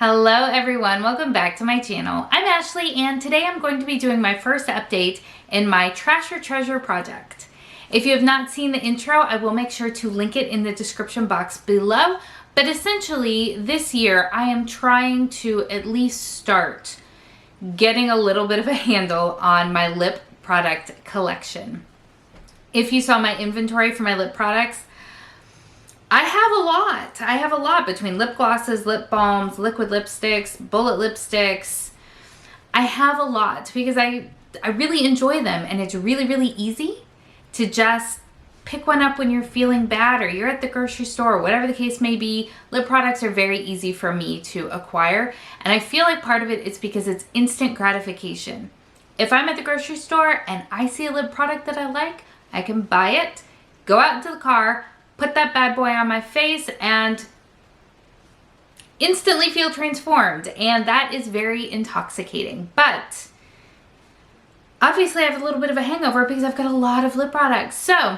Hello everyone, welcome back to my channel. I'm Ashley and today I'm going to be doing my first update in my Trash or Treasure project. If you have not seen the intro, I will make sure to link it in the description box below. But essentially this year I am trying to at least start getting a little bit of a handle on my lip product collection. If you saw my inventory for my lip products, I have a lot between lip glosses, lip balms, liquid lipsticks, bullet lipsticks. I have a lot because I really enjoy them, and it's really easy to just pick one up when you're feeling bad or you're at the grocery store or whatever the case may be. Lip products are very easy for me to acquire, and I feel like part of it is because it's instant gratification. If I'm at the grocery store and I see a lip product that I like, I can buy it, go out into the car, put that bad boy on my face, and instantly feel transformed. And that is very intoxicating. But obviously I have a little bit of a hangover because I've got a lot of lip products. So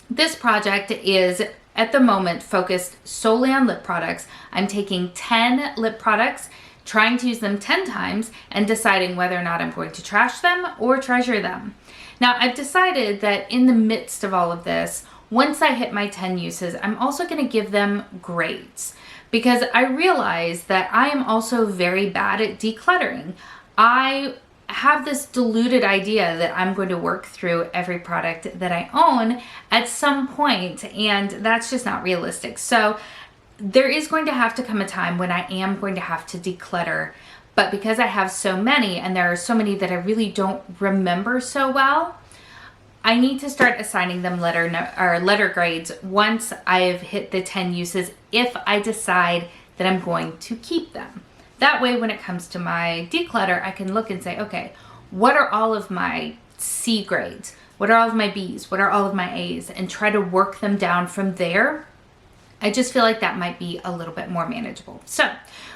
this project is at the moment focused solely on lip products. I'm taking 10 lip products, trying to use them 10 times and deciding whether or not I'm going to trash them or treasure them. Now I've decided that in the midst of all of this, once I hit my 10 uses, I'm also going to give them grades because I realize that I am also very bad at decluttering. I have this deluded idea that I'm going to work through every product that I own at some point, and that's just not realistic. So there is going to have to come a time when I am going to have to declutter, but because I have so many and there are so many that I really don't remember so well, I need to start assigning them letter grades once I've hit the 10 uses, if I decide that I'm going to keep them. That way, when it comes to my declutter, I can look and say, okay, what are all of my C grades? What are all of my Bs? What are all of my As? And try to work them down from there. I just feel like that might be a little bit more manageable. So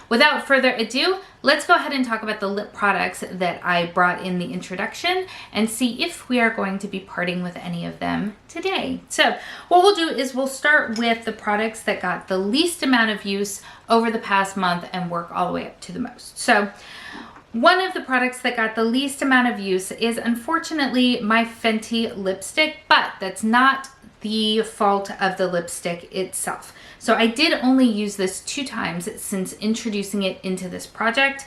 without further ado, let's go ahead and talk about the lip products that I brought in the introduction and see if we are going to be parting with any of them today. So what we'll do is we'll start with the products that got the least amount of use over the past month and work all the way up to the most. So one of the products that got the least amount of use is unfortunately my Fenty lipstick, but that's not the fault of the lipstick itself. So I did only use this 2 times since introducing it into this project,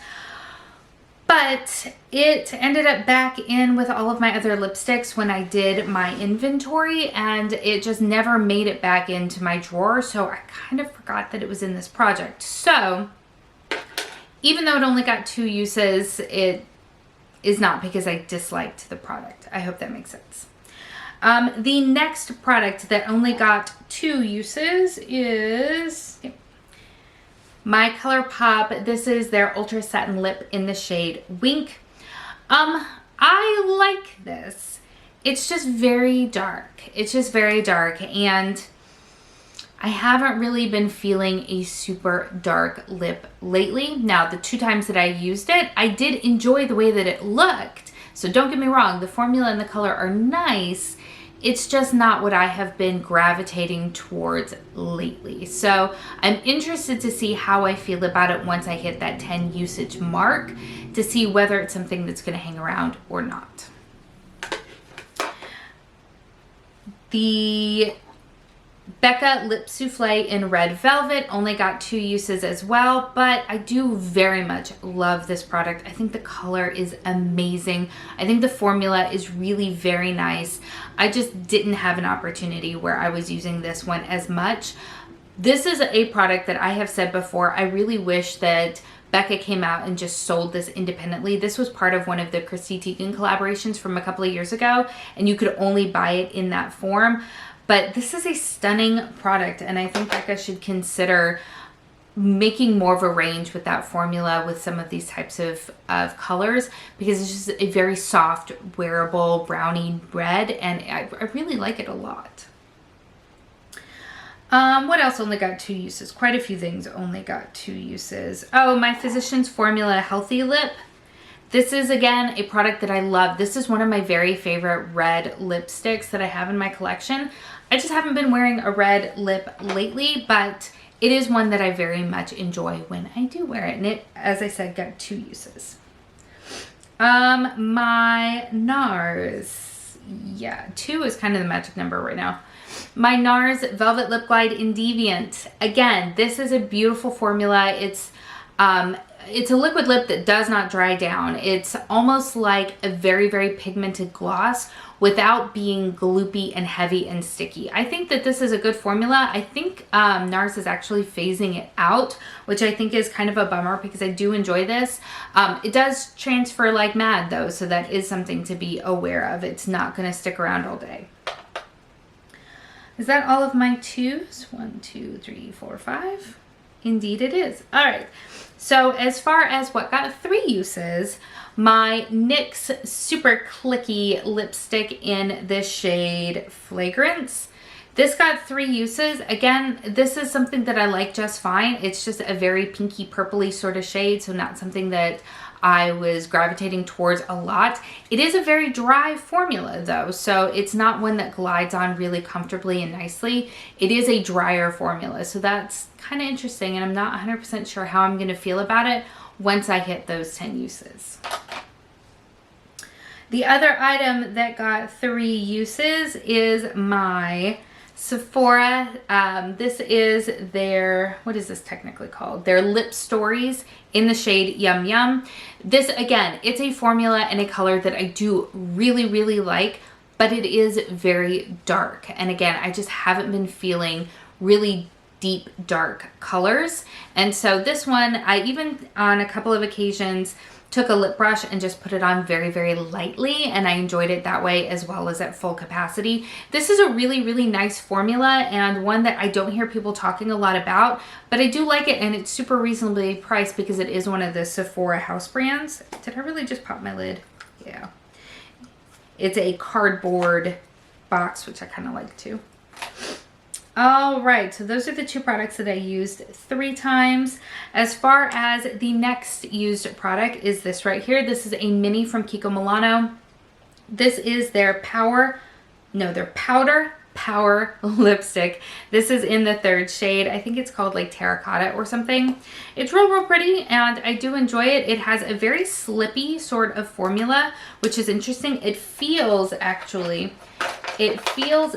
but it ended up back in with all of my other lipsticks when I did my inventory, and it just never made it back into my drawer. So I kind of forgot that it was in this project. So even though it only got 2 uses, it is not because I disliked the product. I hope that makes sense. The next product that only got 2 uses is my Colourpop. This is their Ultra Satin Lip in the shade Wink. I like this. It's just very dark. It's just very dark, and I haven't really been feeling a super dark lip lately. Now, the 2 times that I used it, I did enjoy the way that it looked. So don't get me wrong, the formula and the color are nice. It's just not what I have been gravitating towards lately. So I'm interested to see how I feel about it once I hit that 10 usage mark, to see whether it's something that's going to hang around or not. The Becca Lip Souffle in Red Velvet only got 2 uses as well, but I do very much love this product. I think the color is amazing. I think the formula is really very nice. I just didn't have an opportunity where I was using this one as much. This is a product that I have said before, I really wish that Becca came out and just sold this independently. This was part of one of the Chrissy Teigen collaborations from a couple of years ago, and you could only buy it in that form. But this is a stunning product, and I think Becca should consider making more of a range with that formula with some of these types of colors, because it's just a very soft, wearable brownie red, and I really like it a lot. What else only got 2 uses? Quite a few things only got 2 uses. Oh, my Physicians Formula Healthy Lip. This is, again, a product that I love. This is one of my very favorite red lipsticks that I have in my collection. I just haven't been wearing a red lip lately, but it is one that I very much enjoy when I do wear it. And it, as I said, got 2 uses. My NARS, yeah, 2 is kind of the magic number right now. My NARS Velvet Lip Glide in Deviant. Again, this is a beautiful formula. It's a liquid lip that does not dry down. It's almost like a very, very pigmented gloss without being gloopy and heavy and sticky. I think that this is a good formula. I think NARS is actually phasing it out, which I think is kind of a bummer because I do enjoy this. It does transfer like mad though, so that is something to be aware of. It's not going to stick around all day. Is that all of my 2s? 1, 2, 3, 4, 5. Indeed it is. All right. So as far as what got 3 uses, my NYX Super Clicky lipstick in this shade Flagrance. This got 3 uses. Again, this is something that I like just fine. It's just a very pinky purpley sort of shade, so not something that I was gravitating towards a lot. It is a very dry formula though, so it's not one that glides on really comfortably and nicely. It is a drier formula, so that's kind of interesting, and I'm not 100% sure how I'm going to feel about it once I hit those 10 uses. The other item that got 3 uses is my Sephora. This is their, what is this technically called? Their Lip Stories in the shade Yum Yum. This, again, it's a formula and a color that I do really, really like, but it is very dark. And again, I just haven't been feeling really deep, dark colors. And so this one, I even on a couple of occasions took a lip brush and just put it on very, very lightly, and I enjoyed it that way as well as at full capacity. This is a really, really nice formula and one that I don't hear people talking a lot about, but I do like it, and it's super reasonably priced because it is one of the Sephora house brands. Did I really just pop my lid? Yeah. It's a cardboard box, which I kind of like too. All right, so those are the 2 products that I used 3 times. As far as the next used product is this right here. This is a mini from Kiko Milano. This is their Powder Power lipstick. This is in the 3rd shade. I think it's called like terracotta or something. It's real, real pretty, and I do enjoy it. It has a very slippy sort of formula, which is interesting. It feels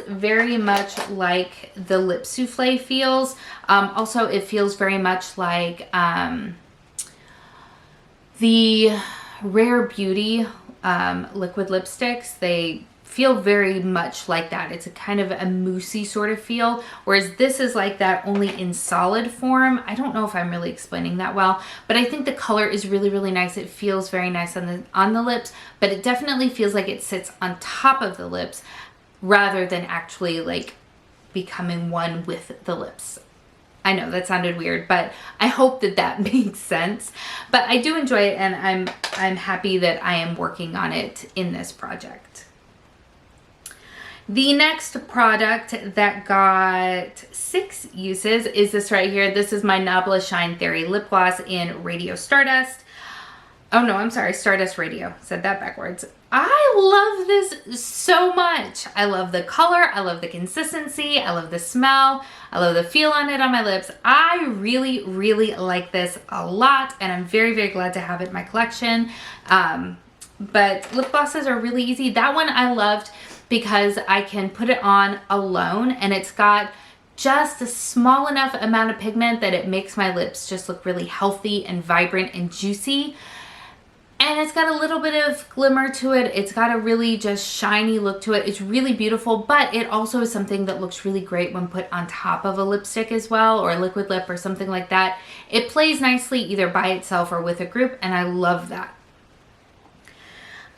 very much like the Lip Souffle feels. Also, it feels very much like the Rare Beauty liquid lipsticks. They feel very much like that. It's a kind of a moussey sort of feel, whereas this is like that only in solid form. I don't know if I'm really explaining that well, but I think the color is really, really nice. It feels very nice on the lips, but it definitely feels like it sits on top of the lips rather than actually like becoming one with the lips. I know that sounded weird, but I hope that that makes sense. But I do enjoy it, and I'm happy that I am working on it in this project. The next product that got 6 uses is this right here. This is my Nabla Shine Theory Lip Gloss in Radio Stardust. Oh no, I'm sorry, Stardust Radio. Said that backwards. I love this so much. I love the color, I love the consistency, I love the smell, I love the feel on it on my lips. I really, really like this a lot, and I'm very, very glad to have it in my collection. But lip glosses are really easy. That one I loved because I can put it on alone, and it's got just a small enough amount of pigment that it makes my lips just look really healthy and vibrant and juicy. And it's got a little bit of glimmer to it. It's got a really just shiny look to it. It's really beautiful, but it also is something that looks really great when put on top of a lipstick as well, or a liquid lip or something like that. It plays nicely either by itself or with a group, and I love that.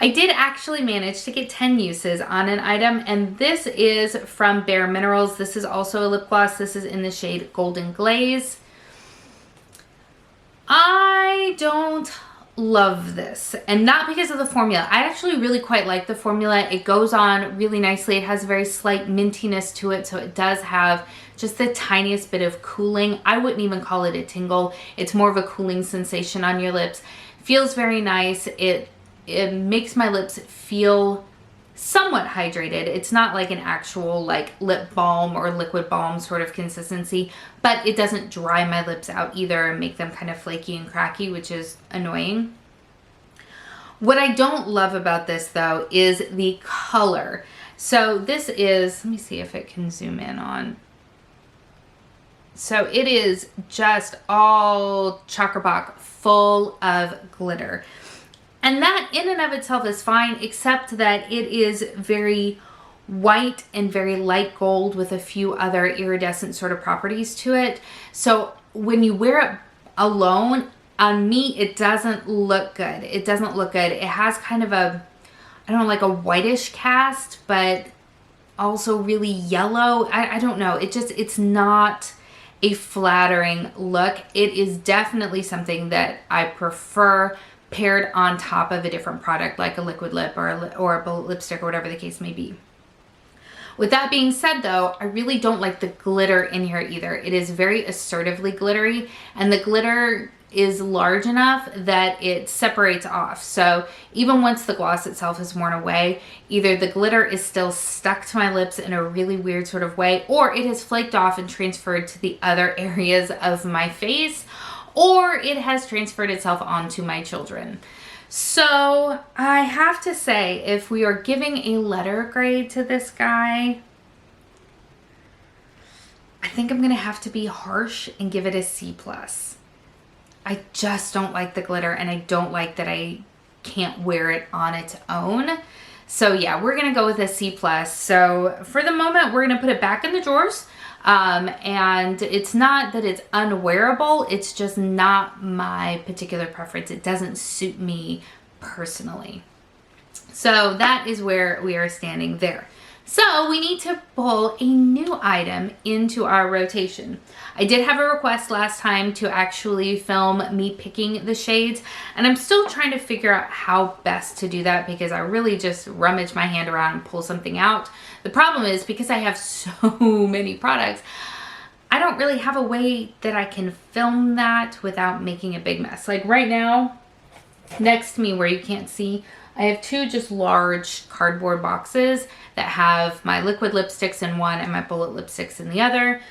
I did actually manage to get 10 uses on an item, and this is from Bare Minerals. This is also a lip gloss. This is in the shade Golden Glaze. I don't love this, and not because of the formula. I actually really quite like the formula. It goes on really nicely. It has a very slight mintiness to it, so it does have just the tiniest bit of cooling. I wouldn't even call it a tingle. It's more of a cooling sensation on your lips. Feels very nice. It makes my lips feel somewhat hydrated. It's not like an actual like lip balm or liquid balm sort of consistency, but it doesn't dry my lips out either and make them kind of flaky and cracky, which is annoying. What I don't love about this though is the color. So this is, let me see if it can zoom in on. So it is just all Colourpop full of glitter. And that in and of itself is fine, except that it is very white and very light gold with a few other iridescent sort of properties to it. So when you wear it alone, on me, it doesn't look good. It doesn't look good. It has kind of a, I don't know, like a whitish cast, but also really yellow. I don't know. It's not a flattering look. It is definitely something that I prefer paired on top of a different product like a liquid lip or a bullet lipstick or whatever the case may be. With that being said though, I really don't like the glitter in here either. It is very assertively glittery, and the glitter is large enough that it separates off. So even once the gloss itself is worn away, either the glitter is still stuck to my lips in a really weird sort of way, or it has flaked off and transferred to the other areas of my face, or it has transferred itself onto my children. So I have to say, if we are giving a letter grade to this guy, I think I'm gonna have to be harsh and give it a C+. I just don't like the glitter, and I don't like that I can't wear it on its own. So yeah, we're gonna go with a C+. So for the moment, we're gonna put it back in the drawers. And it's not that it's unwearable, it's just not my particular preference. It doesn't suit me personally. So that is where we are standing there. So we need to pull a new item into our rotation. I did have a request last time to actually film me picking the shades, and I'm still trying to figure out how best to do that because I really just rummage my hand around and pull something out. The problem is, because I have so many products, I don't really have a way that I can film that without making a big mess. Like right now, next to me where you can't see, I have two just large cardboard boxes that have my liquid lipsticks in one and my bullet lipsticks in the other.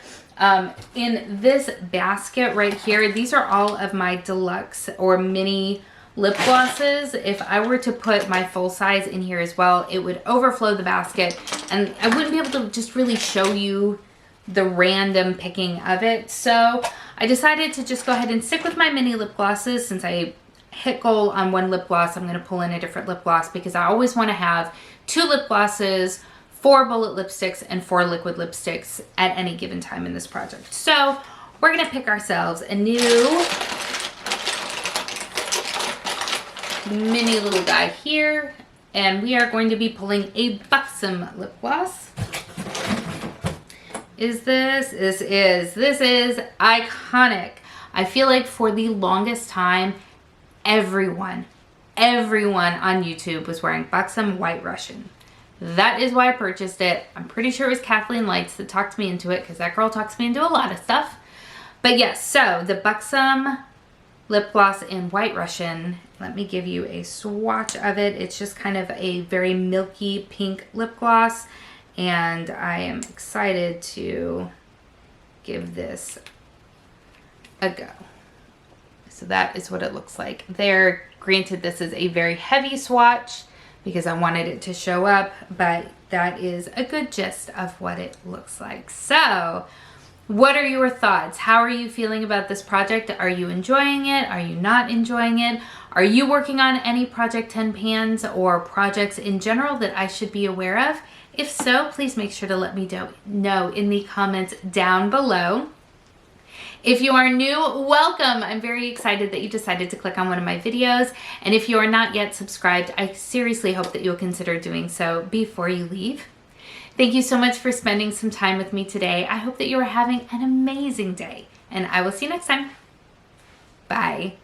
In this basket right here, these are all of my deluxe or mini lip glosses. If I were to put my full size in here as well, it would overflow the basket and I wouldn't be able to just really show you the random picking of it. So I decided to just go ahead and stick with my mini lip glosses. Since I hit goal on one lip gloss, I'm going to pull in a different lip gloss because I always want to have 2 lip glosses, 4 bullet lipsticks, and 4 liquid lipsticks at any given time in this project. So we're going to pick ourselves a new mini little guy here, and we are going to be pulling a Buxom lip gloss. This is iconic. I feel like for the longest time, everyone on YouTube was wearing Buxom White Russian. That is why I purchased it. I'm pretty sure it was Kathleen Lights that talked me into it, because that girl talks me into a lot of stuff. But yes, so the Buxom lip gloss in White Russian. Let me give you a swatch of it. It's just kind of a very milky pink lip gloss, and I am excited to give this a go. So that is what it looks like there. Granted, this is a very heavy swatch because I wanted it to show up, but that is a good gist of what it looks like. So what are your thoughts? How are you feeling about this project? Are you enjoying it? Are you not enjoying it? Are you working on any Project 10 pans or projects in general that I should be aware of? If so, please make sure to let me know in the comments down below. If you are new, welcome. I'm very excited that you decided to click on one of my videos. And if you are not yet subscribed, I seriously hope that you'll consider doing so before you leave. Thank you so much for spending some time with me today. I hope that you are having an amazing day, and I will see you next time. Bye.